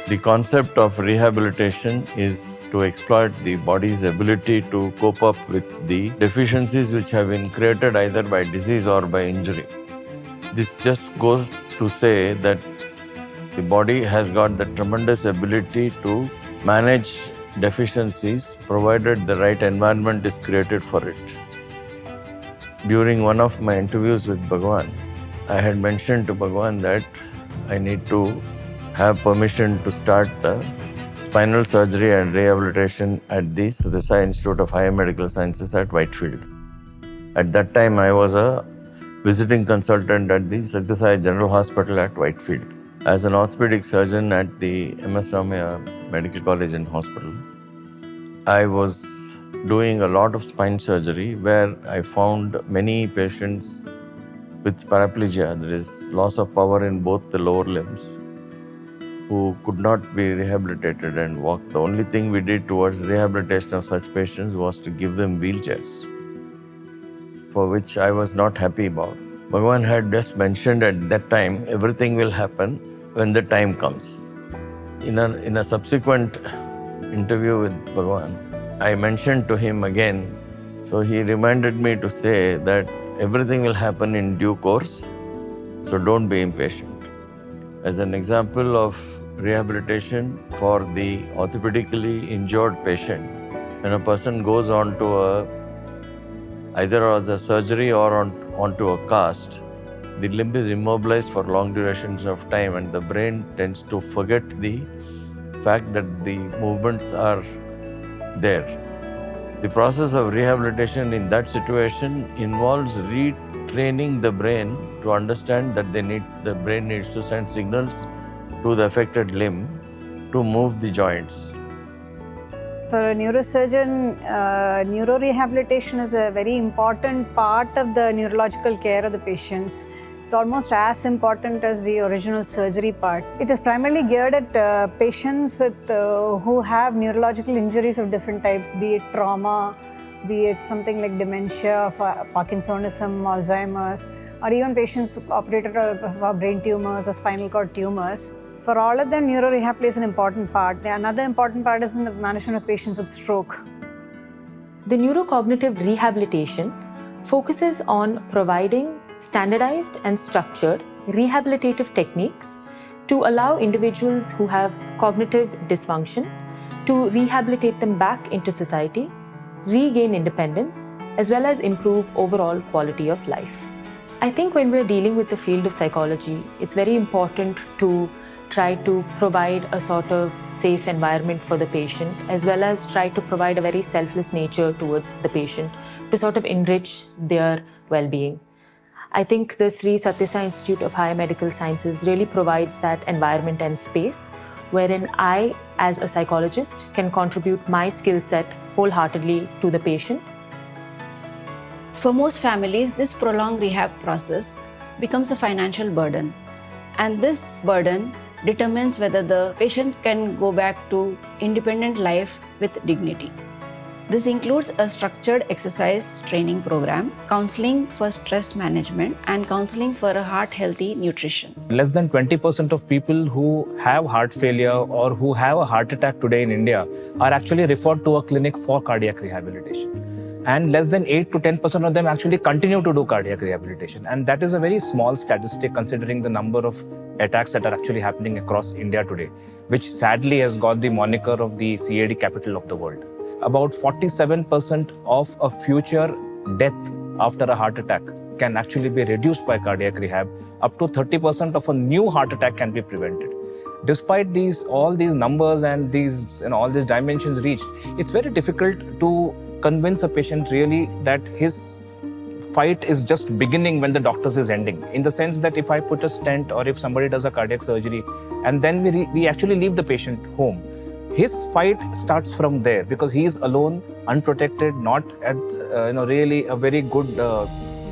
The concept of rehabilitation is to exploit the body's ability to cope up with the deficiencies which have been created either by disease or by injury. This just goes to say that the body has got the tremendous ability to manage deficiencies provided the right environment is created for it. During one of my interviews with Bhagawan, I had mentioned to Bhagawan that I need to have permission to start the spinal surgery and rehabilitation at the Sathya Institute of Higher Medical Sciences at Whitefield. At that time, I was a visiting consultant at the Sathya General Hospital at Whitefield. As an orthopedic surgeon at the MS Ramaiah Medical College and Hospital, I was doing a lot of spine surgery where I found many patients with paraplegia, that is loss of power in both the lower limbs, who could not be rehabilitated and walk. The only thing we did towards rehabilitation of such patients was to give them wheelchairs, for which I was not happy about. Bhagawan had just mentioned at that time, everything will happen when the time comes. In a subsequent interview with Bhagawan, I mentioned to him again, so he reminded me to say that everything will happen in due course, so don't be impatient. As an example of rehabilitation for the orthopedically injured patient, when a person goes on to either as a surgery or onto a cast, the limb is immobilized for long durations of time and the brain tends to forget the fact that the movements are there. The process of rehabilitation in that situation involves retraining the brain to understand that the brain needs to send signals to the affected limb to move the joints. For a neurosurgeon, neuro-rehabilitation is a very important part of the neurological care of the patients. It's almost as important as the original surgery part. It is primarily geared at patients who have neurological injuries of different types, be it trauma, be it something like dementia, Parkinsonism, Alzheimer's, or even patients operated of brain tumors or spinal cord tumors. For all of them, neuro-rehab plays an important part. Another important part is in the management of patients with stroke. The neurocognitive rehabilitation focuses on providing standardized and structured rehabilitative techniques to allow individuals who have cognitive dysfunction to rehabilitate them back into society, regain independence, as well as improve overall quality of life. I think when we're dealing with the field of psychology, it's very important to try to provide a sort of safe environment for the patient, as well as try to provide a very selfless nature towards the patient to sort of enrich their well-being. I think the Sri Sathya Sai Institute of Higher Medical Sciences really provides that environment and space wherein I, as a psychologist, can contribute my skill set wholeheartedly to the patient. For most families, this prolonged rehab process becomes a financial burden, and this burden determines whether the patient can go back to independent life with dignity. This includes a structured exercise training program, counseling for stress management, and counseling for a heart-healthy nutrition. Less than 20% of people who have heart failure or who have a heart attack today in India are actually referred to a clinic for cardiac rehabilitation. And less than 8 to 10% of them actually continue to do cardiac rehabilitation. And that is a very small statistic considering the number of attacks that are actually happening across India today, which sadly has got the moniker of the CAD capital of the world. About 47% of a future death after a heart attack can actually be reduced by cardiac rehab. Up to 30% of a new heart attack can be prevented. Despite all these numbers and all these dimensions reached, it's very difficult to convince a patient really that his fight is just beginning when the doctor's is ending. In the sense that if I put a stent or if somebody does a cardiac surgery and then we actually leave the patient home, his fight starts from there because he is alone, unprotected, not at really a very good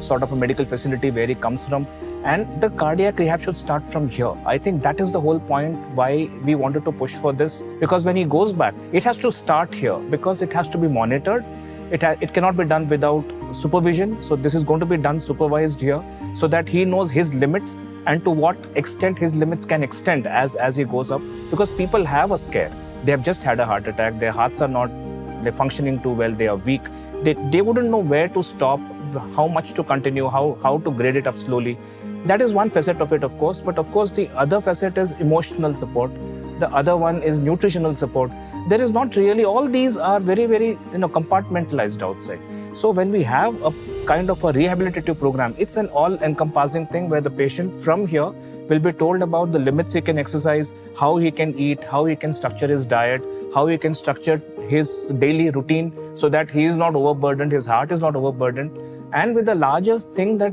sort of a medical facility where he comes from. And the cardiac rehab should start from here. I think that is the whole point why we wanted to push for this, because when he goes back, it has to start here because it has to be monitored. It cannot be done without supervision. So this is going to be done supervised here so that he knows his limits and to what extent his limits can extend as he goes up. Because people have a scare. They have just had a heart attack. Their hearts are not functioning too well. They are weak. They wouldn't know where to stop, how much to continue, how to grade it up slowly. That is one facet of it, of course. But of course, the other facet is emotional support. The other one is nutritional support. There is not really, all these are very, very compartmentalized outside. So when we have a kind of a rehabilitative program, it's an all-encompassing thing where the patient from here will be told about the limits he can exercise, how he can eat, how he can structure his diet, how he can structure his daily routine so that he is not overburdened, his heart is not overburdened. And with the larger thing that,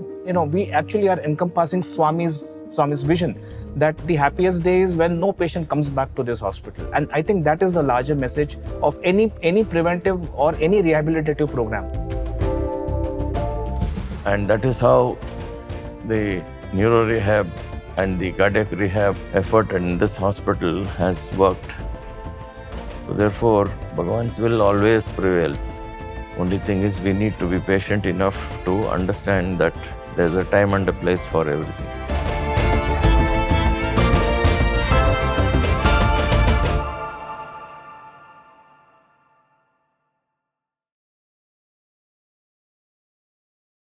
we actually are encompassing Swami's vision, that the happiest day is when no patient comes back to this hospital. And I think that is the larger message of any preventive or any rehabilitative program. And that is how the Neuro-Rehab and the cardiac rehab effort in this hospital has worked. So therefore, Bhagawan's will always prevails. Only thing is we need to be patient enough to understand that there's a time and a place for everything.